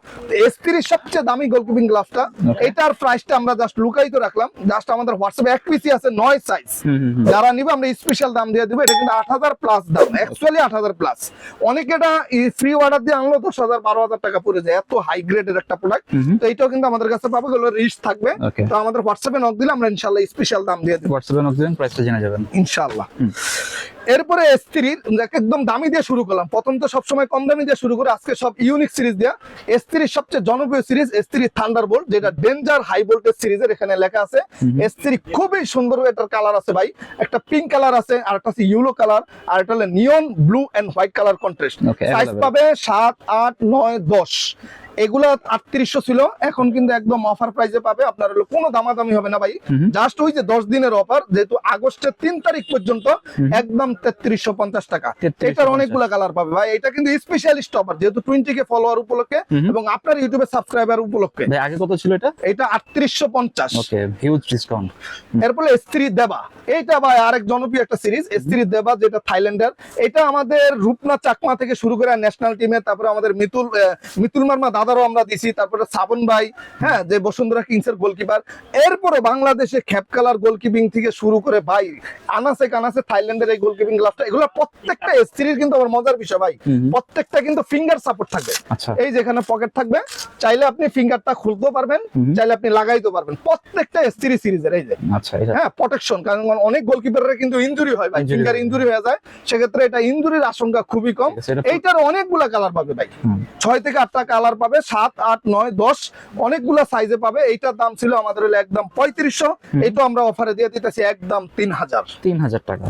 S3 সবচেয়ে দামি গোলকিপিং গ্লাভসটা, এটার প্রাইসটা আমরা জাস্ট লুকাইতে রাখলাম। জাস্ট আমাদের হোয়াটসঅ্যাপে এক পিসি আছে 9 সাইজ, যারা নিবে আমরা স্পেশাল দাম দিয়ে দেবো। এটা কিন্তু 8000 প্লাস দাম, অ্যাকচুয়ালি 8000 প্লাস। অনেকে এটা ফ্রি অর্ডার দিয়ে আনলো 10,000 12,000 টাকা পড়ে যায়, এত হাই গ্রেডের একটা প্রোডাক্ট। তো এইটাও কিন্তু আমাদের কাছে পাবে, ওগুলো রিস্ক থাকবে। তো আমাদের হোয়াটসঅ্যাপে নক দিলে আমরা ইনশাআল্লাহ স্পেশাল দাম দিয়ে দেব। হোয়াটসঅ্যাপে নক দিবেন, প্রাইসটা জেনে যাবেন ইনশাআল্লাহ। এরপরে S3 একদম দামি দিয়ে শুরু করলাম। প্রথম তো সবসময় কম দামি দিয়ে শুরু করে, আজকে সব ইউনিক সিরিজ দেয়া। S3 সবচেয়ে জনপ্রিয় সিরিজ S3 থান্ডারবোল্ট, যেটা ডেঞ্জার হাই ভোল্টেজ সিরিজের। এখানে লেখা আছে S3, খুবই সুন্দর। এটার কালার আছে ভাই, একটা পিঙ্ক কালার আছে, আর একটা আছে ইয়েলো কালার, আর এটা হলো neon blue and white colour contrast. Size পাবে 7, 8, 9, 10। এগুলো 3800 ছিল, এখন কিন্তু একদম অফার প্রাইসে পাবে। আপনার হলো কোনো দামাদামি হবে না ভাই, জাস্ট ওই যে 10 দিনের অফার, যেহেতু আগস্টের 3 তারিখ পর্যন্ত একদম 3350 টাকা। 3350 এটার অনেকগুলা কালার পাবে ভাই, এটা কিন্তু স্পেশালিস্ট অফার যেহেতু 20k ফলোয়ার উপলক্ষে এবং আপনার ইউটিউবে সাবস্ক্রাইবার উপলক্ষে। ভাই আগে কত ছিল এটা? এটা 3850। ওকে, হিউজ ডিসকাউন্ট। এরপরে স্ত্রী দেবা, এইটা ভাই আরেক জনপ্রিয় একটা সিরিজ, স্ত্রী দেবা, যেটা থাইল্যান্ডের। এটা আমাদের রূপনা চাকমা থেকে শুরু করে ন্যাশনাল টিমে, তারপরে আমাদের মিতুল মার্মা দাদারও আমরা দিছি, তারপরে শ্রাবণ ভাই, হ্যাঁ, যে বসুন্ধরা কিংস এর গোলকিপার। এরপরে বাংলাদেশে খেপকালার গোলকিপিং থেকে শুরু করে ভাই আনাসে কানাসে থাইল্যান্ডের এই গোলকিপিং গ্লাভটা, এগুলো প্রত্যেকটা স্ত্রীর কিন্তু আমার মজার বিষয় ভাই, প্রত্যেকটা কিন্তু ফিঙ্গার সাপোর্ট থাকবে। আচ্ছা, এই যেখানে পকেট থাকবে, চাইলে আপনি ফিঙ্গারটা খুলতেও পারবেন, চাইলে আপনি লাগাইতে পারবেন, প্রত্যেকটা স্ত্রী সিরিজের। এই যে আচ্ছা, এটা হ্যাঁ প্রোটেকশন, কারণ অনেক গোলকিপারের কিন্তু ইনজুরি হয় ভাই, ফিঙ্গার ইনজুরি হয়ে যায়, সেক্ষেত্রে এটা ইনজুরির আশঙ্কা খুবই কম। এইটার অনেকগুলা কালার পাবে ভাই, 6 থেকে 8টা কালার পাবে, 7, 8, 9, 10 অনেকগুলা সাইজে পাবে। এইটার দাম ছিল আমাদের হলো একদম 3500, এইটা আমরা অফারে দিয়ে দিতেছি একদম 3000 টাকা।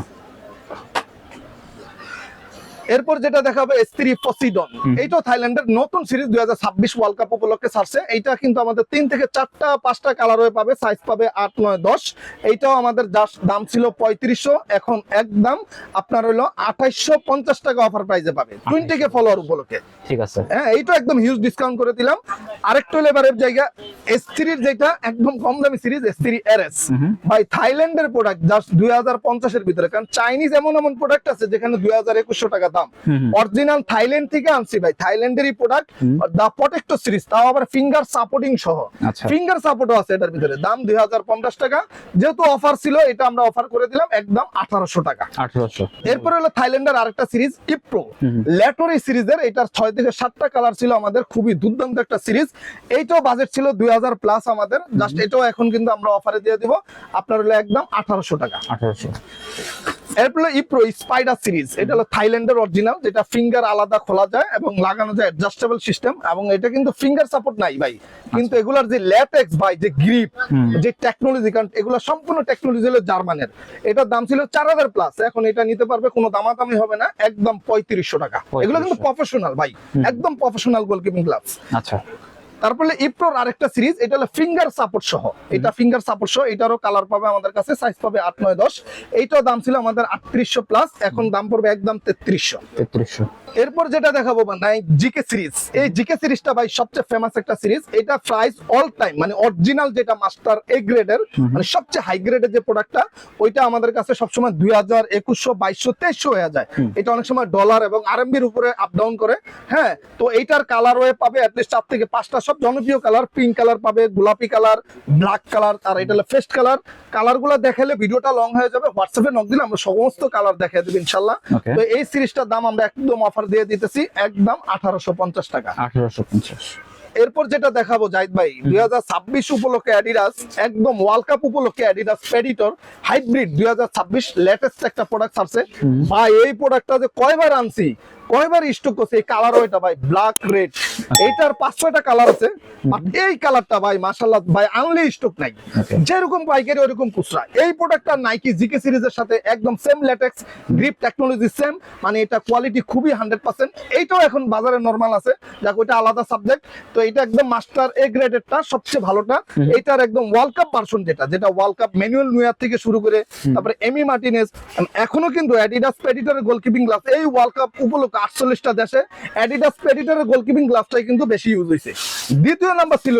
এরপর যেটা দেখাবে স্ত্রী পসিডন, এইটাও থাইল্যান্ডের নতুন সিরিজ 2026 ওয়ার্ল্ড কাপ উপলক্ষে ছাড়ছে। এইটা কিন্তু আমাদের 3 থেকে 4টা 5টা কালার হয়ে পাবে, সাইজ পাবে 8, 9, 10। এইটাও আমাদের দাম ছিল 3500, এখন একদম আপনার হলো 2850 টাকা অফার প্রাইসে পাবে 20k ফলোয়ার উপলক্ষে। ঠিক আছে, হ্যাঁ, এইটা একদম হিউজ ডিসকাউন্ট করে দিলাম। আরেকটু লেবারের জায়গা স্ত্রীর যেটা একদম কম দামি সিরিজ, স্ত্রী এরএস ভাই, থাইল্যান্ডের প্রোডাক্ট, জাস্ট 2050 এর ভিতরে। কারণ চাইনিজ এমন প্রোডাক্ট আছে যেখানে 2100 টাকা দাম, অরিজিনাল থাইল্যান্ড থেকে আনছি ভাই, থাইল্যান্ডেরই প্রোডাক্ট, দা প্রোটেক্টর সিরিজ, তাও আবার ফিঙ্গার সাপোর্টিং সহ। ফিঙ্গার সাপোর্টও আছে এটার ভিতরে, দাম 2050 টাকা। যেহেতু অফার ছিল, এটা আমরা অফার করে দিলাম একদম 1800 টাকা। 1800। এরপরে হলো থাইল্যান্ডের আরেকটা সিরিজ ইপ্রো ল্যাটোরি সিরিজের, এটার 6 থেকে 7টা কালার ছিল আমাদের, খুবই দুর্দান্ত একটা সিরিজ। এইটাও বাজেট ছিল 2000 প্লাস আমাদের, জাস্ট এটাও এখন কিন্তু আমরা অফারে দিয়ে দিব আপনার হলো একদম 1800 টাকা। 1800। এরপরে ইপ্রো স্পাইডার সিরিজ, এটা হলো থাইল্যান্ডের অরিজিনাল, যেটা ফিঙ্গার আলাদা খোলা যায় এবং লাগানো যায় অ্যাডজাস্টেবল সিস্টেম, এবং এটা কিন্তু ফিঙ্গার সাপোর্ট নাই ভাই, কিন্তু এগুলার যে ল্যাটেক্স ভাই, যে গ্রিপ, যে টেকনোলজি, কারণ এগুলো সম্পূর্ণ টেকনোলজি হলো জার্মানের। এটার দাম ছিল 4000 প্লাস, এখন এটা নিতে পারবে, কোনো দামাদামি হবে না, একদম 3500 টাকা। এগুলো কিন্তু প্রফেশনাল ভাই, একদম প্রফেশনাল গোলকিপিং গ্লাভস। আচ্ছা, তারপরে ইপ্রোর আরেকটা সিরিজ, এটা হলো ফিঙ্গার সাপোর্ট সহ, এটা ফিঙ্গার সাপোর্ট সহ, এটারও কালার পাবে আমাদের কাছে, সাইজ পাবে 8, 9, 10। এইটাও দাম ছিল আমাদের 3800 প্লাস, এখন দাম পড়বে একদম 3300। এরপর যেটা দেখাবো নাই জিকে সিরিজ, এই জিকে সিরিজটা ভাই সবচেয়ে ফেমাস একটা সিরিজ। এটা প্রাইস অল টাইম মানে অরিজিনাল যেটা মাস্টার এ গ্রেডের, মানে সবচেয়ে হাই গ্রেডের যে প্রোডাক্টটা, ওইটা আমাদের কাছে সবসময় 2000, 2100, 2200, 2300 হয়ে যায়। এটা অনেক সময় ডলার এবং আরএমবির উপরে আপ ডাউন করে। হ্যাঁ, তো এইটার কালার ওয়ে পাবে অ্যাটলিস্ট 4 থেকে 5টা, সব জনপ্রিয় কালার। পিঙ্ক কালার পাবে, গোলাপি কালার, ব্ল্যাক কালার, আর এটা হলো ফেস্ট কালার। কালারগুলো দেখালে ভিডিওটা লং হয়ে যাবে, হোয়াটসঅ্যাপে নক দিলে আমরা সমস্ত কালার দেখাই দেব ইনশাআল্লাহ। তো এই সিরিজটার দাম আমরা একদম অফার দিয়ে দিতেছি একদম 1850 টাকা। 1850। এরপর যেটা দেখাবো জাহিদ ভাই, 2026 উপলক্ষে অ্যাডিডাস, একদম ওয়ার্ল্ড কাপ উপলক্ষে অ্যাডিডাস প্রেডিটর হাইব্রিড 2026 লেটেস্ট একটা প্রোডাক্ট আছে ভাই। এই প্রোডাক্টটা যে কয়বার আনছি, কয়বার স্টক করছে, এই কালার ওইটা ভাই ব্ল্যাক রেড, এইটার 5-6টা কালার আছে। এই কালারটা ভাই মাশাআল্লাহ ভাই আনলি স্টক নাই, যেরকম পাইকারি ওরকম খুচরা। এই প্রোডাক্টটা নাইকি জিকে সিরিজের সাথে একদম same latex grip technology same, মানে এটা কোয়ালিটি খুবই 100%। এইটাও এখন বাজারে নরমাল আছে, যাক ওইটা আলাদা সাবজেক্ট। তো এটা একদম মাস্টার এ গ্রেডেরটা সবচেয়ে ভালোটা। এইটার একদম ওয়ার্ল্ড কাপ ভার্সন, যেটা ওয়ার্ল্ড কাপ ম্যানুয়াল নুয়ার থেকে শুরু করে তারপরে এমি মার্টিনেজ, এখনো কিন্তু অ্যাডিডাস প্রেডিটরের গোলকিপিং গ্লাভস এই ওয়ার্ল্ড কাপ উপলক্ষে 48টা দেশে অ্যাডিডাস প্রেডিটরের গোলকিপিং গ্লাভসটাই কিন্তু বেশি ইউজ হয়েছে। দ্বিতীয় নাম্বার ছিল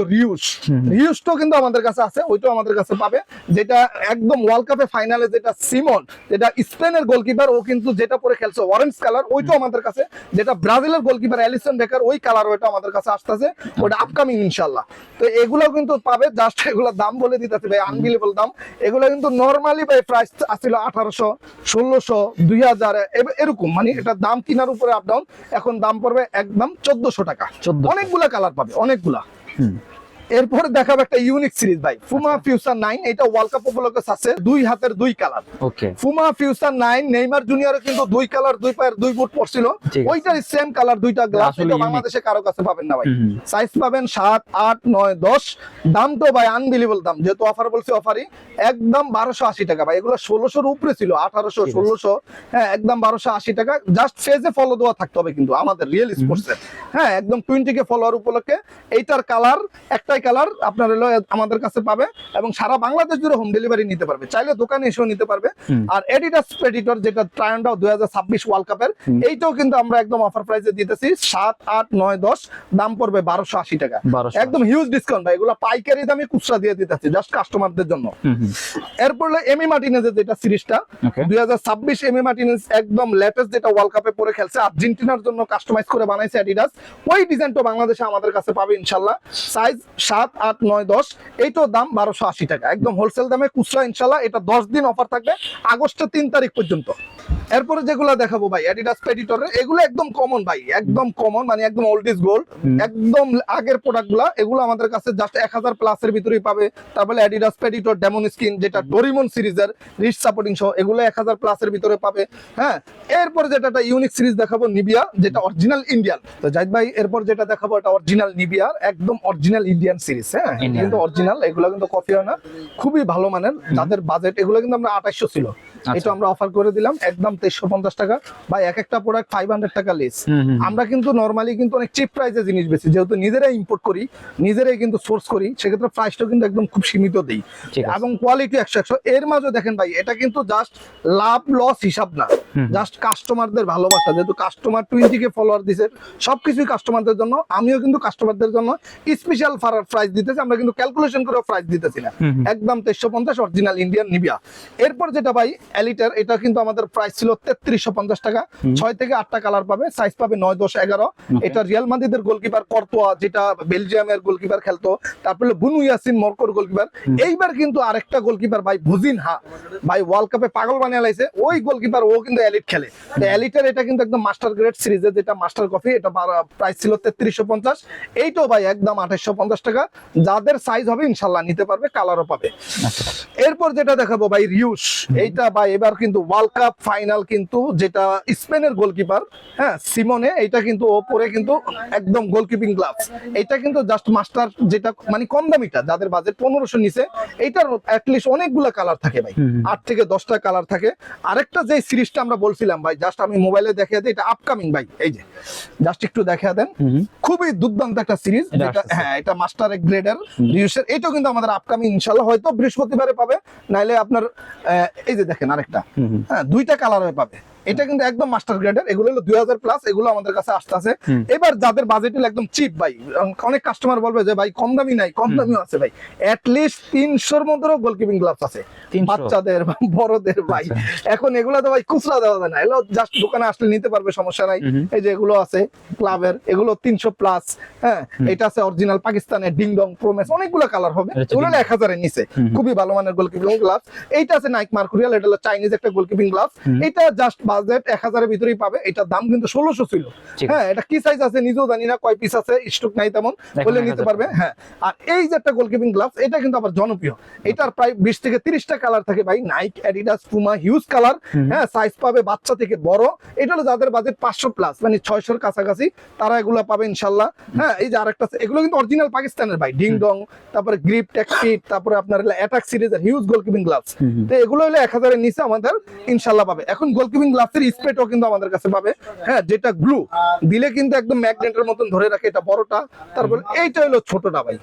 রিউসটাও কিন্তু আমাদের কাছে আছে, ওইটাও আমাদের কাছে পাবে। যেটা একদম ওয়ার্ল্ড কাপে ফাইনালে যেটা সিমন, যেটা স্পেনের গোলকিপার, ও কিন্তু যেটা পরে খেলছে অরেঞ্জ কালার, ওইটাও আমাদের কাছে। যেটা ব্রাজিলের গোলকিপার অ্যালিসন বেকার, ওই কালার ওইটা আমাদের কাছে আসতেছে, ওটা আপকামিং ইনশাআল্লাহ। তো এগুলো কিন্তু পাবে, জাস্ট এগুলোর দাম বলে দিতেছে ভাই, আনবিলিভেবল দাম। এগুলো কিন্তু নরমালি ভাই প্রাইস আসছিল 1800, 1600, 2000 এরকম, মানে এটা দাম কিনার উপরে আপ ডাউন। এখন দাম পড়বে একদম 1400 টাকা। অনেকগুলা কালার পাবে, অনেকগুলা। এরপরে দেখাবো একটা ইউনিক সিরিজ ভাই, ফুমা ফিউচার 9। এটা ওয়ার্ল্ড কাপ উপলক্ষে আছে, 2 হাতের 2 কালার। ওকে, ফুমা ফিউচার 9 নেইমার জুনিয়র কিন্তু 2 কালার, 2 পায়ের 2 বুট পড়ছিল, ওইটার সেম কালার 2টা গ্লাস। এটা বাংলাদেশে কারো কাছে পাবেন না ভাই। সাইজ পাবেন 7, 8, 9, 10। দাম তো ভাই আনবিলিভেবল দাম, যেহেতু অফার বলছি অফারই, একদম 1280 টাকা ভাই। এগুলো 1600 উপরে ছিল, 1800, 1600। হ্যাঁ, একদম 1280 টাকা। জাস্ট ফেজে ফলো দেওয়া থাকতে হবে কিন্তু আমাদের রিয়েল স্পোর্টস এর। হ্যাঁ, একদম 20k ফলোয়ার উপলক্ষে। এইটার কালার একটা পাঁচটাই কালার আপনার হলো আমাদের কাছে পাবে এবং সারা বাংলাদেশ জুড়ে হোম ডেলিভারি নিতে পারবে, চাইলে দোকানে এসেও নিতে পারবে। আর এডিডাস প্রেডিটর যেটা ট্রায়ান্ডাও 2026 ওয়ার্ল্ড কাপের, এইটাও কিন্তু আমরা একদম অফার প্রাইসে দিতেছি 7, 8, 9, 10, দাম পড়বে 1280 টাকা, 1280 একদম হিউজ ডিসকাউন্ট ভাই। এগুলো পাইকারি দামে খুচরা দিয়ে দিতেছি জাস্ট কাস্টমারদের জন্য। এরপর এমি মার্টিনেজের যেটা সিরিজটা 2026 এমি মার্টিনেজ একদম লেটেস্ট, যেটা ওয়ার্ল্ড কাপে পরে খেলছে, আর্জেন্টিনার জন্য কাস্টমাইজ করে বানাইছে অ্যাডিডাস। ওই ডিজাইনটা বাংলাদেশে আমাদের কাছে পাবে ইনশাল্লাহ, সাইজ 7, 8, 9, 10, এইটাও দাম 1280 টাকা, একদম হোলসেল দামে খুচরা ইনশাল্লাহ। এটা 10 দিন অফার থাকবে, আগস্টের 3 তারিখ পর্যন্ত। এরপরে যেগুলো দেখাবো ভাই অ্যাডিডাস প্রেডিটরের, এগুলো একদম কমন ভাই, একদম কমন, মানে একদম ওল্ড ইজ গোল্ড, একদম আগের প্রোডাক্টগুলো। এগুলো আমাদের কাছে জাস্ট 1000 প্লাসের ভিতরেই পাবে। তারপরে অ্যাডিডাস প্রেডিটর ডেমন স্কিন, যেটা ডোরিমন সিরিজের রিস্ট সাপোর্টিং সহ, এগুলো 1000 প্লাসের ভিতরে পাবে। হ্যাঁ, এরপর যেটা একটা ইউনিক সিরিজ দেখাবো নিবিয়া, যেটা অরিজিনাল ইন্ডিয়ান। তো জাহিদ ভাই এরপর যেটা দেখাবো এটা অরিজিনাল নিবিয়ার একদম অরিজিনাল ইন্ডিয়ান সিরিজ। হ্যাঁ, কিন্তু অরিজিনাল, এগুলো কিন্তু কপি হয় না, খুবই ভালো মানের। যাদের বাজেট, এগুলো কিন্তু আমরা 2800 ছিল, এটা আমরা অফার করে দিলাম একদম 2350 টাকা। ভাই এক একটা প্রোডাক্ট 500 টাকা লেস। আমরা কিন্তু নরমালি কিন্তু অনেক চিপ প্রাইসে জিনিস বেশি, যেহেতু নিজেরাই ইম্পোর্ট করি, নিজেরাই কিন্তু সোর্স করি, সেক্ষেত্রে প্রাইসটা কিন্তু একদম খুব সীমিত দেই এবং কোয়ালিটি 100। এর মাঝে দেখেন ভাই, এটা কিন্তু জাস্ট লাভ লস হিসাব না, জাস্ট কাস্টমারদের ভালোবাসা। যেহেতু কাস্টমার 20K ফলোয়ার দিছে, সবকিছুই কাস্টমারদের জন্য, আমিও কিন্তু কাস্টমারদের জন্য স্পেশাল প্রাইস দিতেছি। আমরা কিন্তু ক্যালকুলেশন করে প্রাইস দিতেছি না, একদম 2350 অরিজিনাল ইন্ডিয়ান নিবিয়া। এরপর যেটা ভাই এলিটার, এটা কিন্তু আমাদের প্রাইস ছিল 3350 টাকা, 6 থেকে 8টা কালার পাবে, সাইজ পাবে 9, 10, 11। এটা রিয়াল মাদ্রিদের গোলকিপার কর্তোয়া, যেটা বেলজিয়ামের গোলকিপার খেলতো, তারপরে বুনু ইয়াসিন মরক্কোর গোলকিপার। এইবার কিন্তু আরেকটা গোলকিপার ভাই বুজিনহা, ভাই ওয়ার্ল্ড কাপে পাগল বানিয়ে লাইছে ওই গোলকিপার, ও কিন্তু এলিট খেলে। তো এলিটার এটা কিন্তু একদম মাস্টার গ্রেড সিরিজের, যেটা মাস্টার কপি, এটা প্রাইস ছিল 3350, এইটাও ভাই একদম 2850 টাকা। যাদের সাইজ হবে ইনশাল্লাহ নিতে পারবে, কালারও পাবে। এরপর যেটা দেখাবো ভাই রিউস, এইটা ভাই এবার কিন্তু ওয়ার্ল্ড কাপ ফাইনাল, কিন্তু যেটা স্পেনের গোলকিপার, হ্যাঁ সিমনে, এটা কিন্তু ওপরে কিন্তু একদম গোলকিপিং গ্লাভস। এটা কিন্তু জাস্ট মাস্টার, যেটা মানে কম দামিটা, যাদের বাজেট 1500 নিচে, এইটার অ্যাটলিস্ট অনেকগুলো কালার থাকে ভাই, 8 থেকে 10টা কালার থাকে। আরেকটা যে সিরিজটা আমরা বলছিলাম ভাই, জাস্ট আমি মোবাইলে দেখিয়ে দিই, এটা আপকামিং ভাই, এই যে জাস্ট একটু দেখিয়ে দেন, খুবই দুর্দান্ত একটা সিরিজ, যেটা হ্যাঁ এটা মাস্টার গ্রেডের রিউসের। এটাও কিন্তু আমাদের আপকামিং ইনশাআল্লাহ, হয়তো বৃহস্পতিবারে পাবে, নাইলে আপনার এই যে দেখেন আরেকটা, হ্যাঁ 2টা কালার হয়ে পাবে। এটা কিন্তু একদম মাস্টার গ্রেডের, এগুলো হলো 2000 প্লাস, এগুলো আমাদের কাছে আসতেছে। এবার যাদের বাজেট একদম চিপ ভাই, অনেক কাস্টমার বলবে যে ভাই কম দামি নাই, কম দামিও আছে ভাই, অ্যাটলিস্ট 300-র মধ্যেও গোলকিপিং গ্লাভস আছে, বাচ্চাদের বড়দের ভাই। এখন এগুলো তো ভাই খুচরা দেওয়া যায় না, এগুলো জাস্ট দোকানে আসলে নিতে পারবে, সমস্যা নাই। এই যে এগুলো আছে ক্লাবের, এগুলো 300 প্লাস। হ্যাঁ, এটা আছে অরিজিনাল পাকিস্তানের ডিংডং প্রোমেস, অনেকগুলো কালার হবে, এগুলো 1000-এর নিচে, খুবই ভালো মানের গোলকিপিং গ্লাভস। এইটা আছে নাইক মার্কুরিয়াল, এটা হলো চাইনিজ একটা গোলকিপিং গ্লাভস। এটা জাস্ট বাজেট 1000-এর ভিতরেই পাবে, এটার দাম কিন্তু 1600 ছিল। হ্যাঁ, এটা কি সাইজ আছে নিজেও জানি না, কয় পিস আছে, স্টক নাই তেমন, বলে নিতে পারবে। হ্যাঁ, আর এই যে একটা গোলকিপিং গ্লাভস, এটা কিন্তু আবার জনপ্রিয়, এটার প্রায় 20 থেকে 30টা কালার থাকে ভাই, Nike, Adidas, Puma, huge colour. হ্যাঁ, সাইজ পাবে বাচ্চা থেকে বড়। এটা হলো যাদের বাজেট 500 প্লাস, মানে 600-র কাছাকাছি, তারা এগুলো পাবে ইনশাল্লাহ। হ্যাঁ, এই যে আরেকটা, এগুলো কিন্তু অরিজিনাল পাকিস্তানের ভাই, ডিংডং, তারপরে গ্রিপ, টেকফিট, তারপরে আপনার অ্যাটাক সিরিজের হিউজ গোলকিপিং গ্লাভস। তো এগুলো হলো 1000-এর নিচে আমাদের ইনশাল্লাহ পাবে। এখন গোলকিপিং গ্লাভসের স্প্রেটাও কিন্তু আমাদের কাছে পাবে। হ্যাঁ, যেটা গ্লু দিলে কিন্তু একদম ম্যাগনেটের মতন ধরে রাখে, এটা বড়টা। তারপর এইটা হলো ছোটটা ভাই,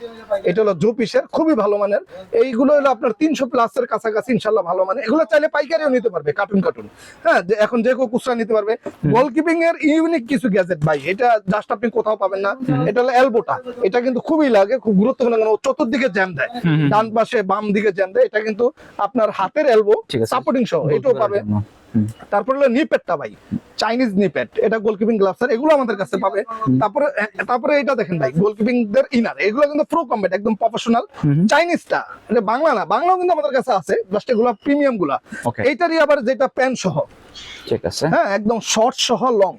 এটা হলো জো পিসের, খুবই ভালো মানের। এইগুলো হলো আপনার 300 প্লাসের কাছাকাছি ইনশাল্লাহ, ভালো মানে। এগুলো চাইলে পাইকারিও নিতে পারবে, কার্টুন। হ্যাঁ, এখন যে কেউ খুচরা নিতে পারবে। গোলকিপিং এর ইউনিক কিছু গ্যাজেট ভাই, এটা জাস্ট আপনি কোথাও পাবেন না। এটা হলো এলবোটা, এটা কিন্তু খুবই লাগে, খুব গুরুত্বপূর্ণ, কারণ চতুর্দিকে জ্যাম দেয়, ডান পাশে বাম দিকে জ্যাম দেয়। এটা কিন্তু আপনার হাতের এলবো সাপোর্টিং সহ, এটাও পাবে। তারপরে হলো নিপেটটা ভাই, চাইনিজ নিপেট, এটা গোলকিপিং গ্লাভস, এগুলো আমাদের কাছে পাবে। তারপরে এটা দেখেন ভাই, গোলকিপিং দের ইনার, এগুলো কিন্তু প্রো কমব্যাট, একদম প্রফেশনাল। চাইনিজটা এটা বাংলা না, বাংলাও কিন্তু আমাদের কাছে আছে, জাস্ট এগুলো প্রিমিয়াম গুলা। এইটারই আবার যেটা প্যান্ট সহ, ঠিক আছে, হ্যাঁ একদম শর্ট সহ লং।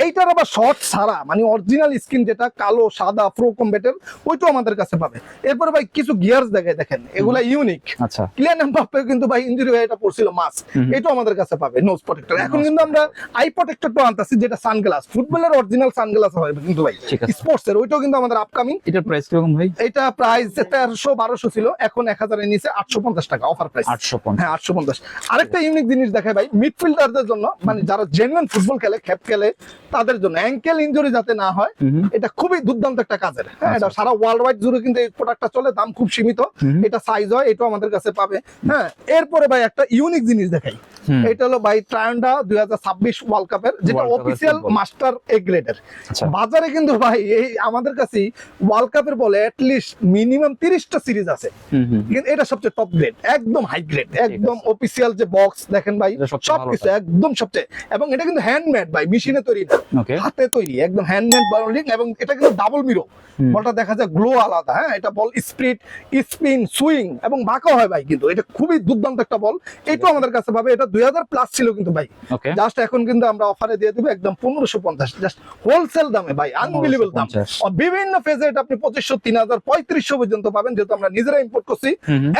এইটার আবার শর্ট ছাড়া, মানে অরিজিনাল স্কিন, যেটা কালো সাদা প্রো কমব্যাটের, ওইটাও আমাদের কাছে পাবে। এরপরে ভাই কিছু গিয়ার্স দেখায়, দেখেন এগুলা ইউনিক। আচ্ছা, ক্লিয়ার এমবাপ্পে কিন্তু ভাই ইনজুরি হয়ে এটা পড়ছিল, মাস্ক, এটাও আমাদের কাছে পাবে। নোজ প্রোটেক্টর, এখন কিন্তু আমরা আই প্রোটেক্টরটাও আনতাছি, যেটা সানগ্লাস, ফুটবলের অরিজিনাল সানগ্লাস হয় কিন্তু ভাই, স্পোর্টস এর, ওইটাও কিন্তু আমাদের আপকামিং। এটার প্রাইস কিরকম ভাই? এটা প্রাইস 1300-1200 ছিল, এখন 1000-এর নিচে 850 টাকা অফার প্রাইস। 850। হ্যাঁ 850। আরেকটা ইউনিক জিনিস দেখায় ভাই, মিডফিল্ড ফিল্ডারদের জন্য, মানে যারা জেনুইন ফুটবল খেলে, খেপ খেলে, তাদের জন্য অ্যাঙ্কেল ইনজুরি যাতে না হয়, এটা খুবই দুর্দান্ত একটা কাজের। হ্যাঁ, এটা সারা ওয়ার্ল্ড ওয়াইড জুড়ে কিন্তু এই প্রোডাক্টটা চলে, দাম খুব সীমিত, এটা সাইজ হয়, এটাও আমাদের কাছে পাবে। হ্যাঁ, এরপরে ভাই একটা ইউনিক জিনিস দেখাই, এটা হলো ভাই ট্রায়ান্ডা 2026 ওয়ার্ল্ড কাপের, যেটা ওয়ার্ল্ড কাপের অফিসিয়াল ফুটবল। মাস্টার এ গ্রেডের। আচ্ছা। বাজারে কিন্তু ভাই এই আমাদের কাছে ওয়ার্ল্ড কাপের বলে অ্যাটলিস্ট মিনিমাম 30টা সিরিজ আছে, কিন্তু এটা সবচেয়ে টপ গ্রেড, একদম হাই গ্রেড, একদম অফিসিয়াল যে বক্স দেখেন ভাই, এটা সবচেয়ে সবকিছু ভালোটা। একদম সবচেয়ে, এবং এটা কিন্তু হ্যান্ডমেড ভাই, মেশিনে তৈরি না, ওকে। হাতে তৈরি, একদম হ্যান্ডমেড বোলিং, এবং এটা কিন্তু ডাবল মিরো, বলটা দেখা যায় গ্লো আলাদা। হ্যাঁ, এটা বল স্পিড, স্পিন, সুইং এবং বাঁকা হয় ভাই, কিন্তু এটা খুবই দুর্দান্ত একটা বল, এটাও আমাদের কাছে পাবে। এটা 2000 প্লাস ছিল কিন্তু ভাই, ওকে। জাস্ট এখন কিন্তু আমরা অফারে দিয়ে দেবো একদম 1550, জাস্ট হোলসেল দামে ভাই, আনবিলিভেবল দাম। 1550 বিভিন্ন ফেজে এটা আপনি 2500, 3000, 3500 পর্যন্ত পাবেন, যেহেতু আমরা নিজেরা ইম্পোর্ট করছি,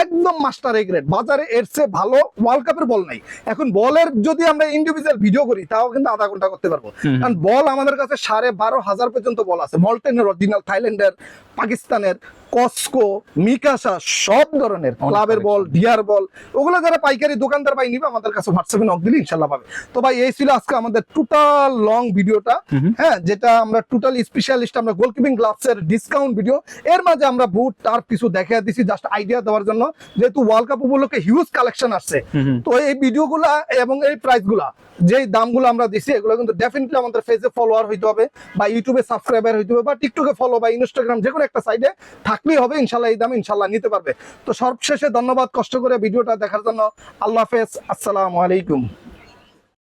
একদম মাস্টার এ গ্রেড। বাজারে এর চেয়ে ভালো ওয়ার্ল্ড কাপের বল নাই। এখন বলের যদি আমরা ইন্ডিভিজুয়াল ভিডিও করি, তাও কিন্তু আধা ঘন্টা করতে পারবো, কারণ বল আমাদের কাছে 12,500 পর্যন্ত বল আছে, মল্টেনের অরিজিনাল, থাইল্যান্ডের, পাকিস্তানের, কসকো, মিকাসা, সব ধরনের ক্লাবের বল, ডিয়ার বল, ওগুলো যারা পাইকারি দোকানদার ভাই নিবে, আমাদের কাছে হোয়াটসঅ্যাপে নক দিলে ইনশাল্লাহ পাবে। তো ভাই এই ছিল আজকে আমাদের টোটাল লং ভিডিওটা। হ্যাঁ, যেটা আমরা টোটাল স্পেশালিস্ট, আমরা গোলকিপিং গ্লাভসের ডিসকাউন্ট ভিডিও, এর মাঝে আমরা বুট টার কিছু দেখিয়ে দিছি জাস্ট আইডিয়া দেওয়ার জন্য, যেহেতু ওয়ার্ল্ড কাপ উপলক্ষে হিউজ কালেকশন আসছে। তো এই ভিডিওগুলা এবং এই প্রাইসগুলা, যেই দামগুলো আমরা দিছি, এগুলো কিন্তু ডেফিনেটলি আমাদের ফেসে ফলোয়ার হইতে হবে, বা ইউটিউবে সাবস্ক্রাইবার হইতে হবে, বা টিকটকে ফলো, বা ইনস্টাগ্রাম, যে কোনো একটা সাইডে থাকলেই হবে। ইনশাল্লাহ এই দামে ইনশাল্লাহ নিতে পারবে। তো সবশেষে ধন্যবাদ কষ্ট করে ভিডিওটা দেখার জন্য। আল্লাহ হাফেজ, আসসালামু আলাইকুম।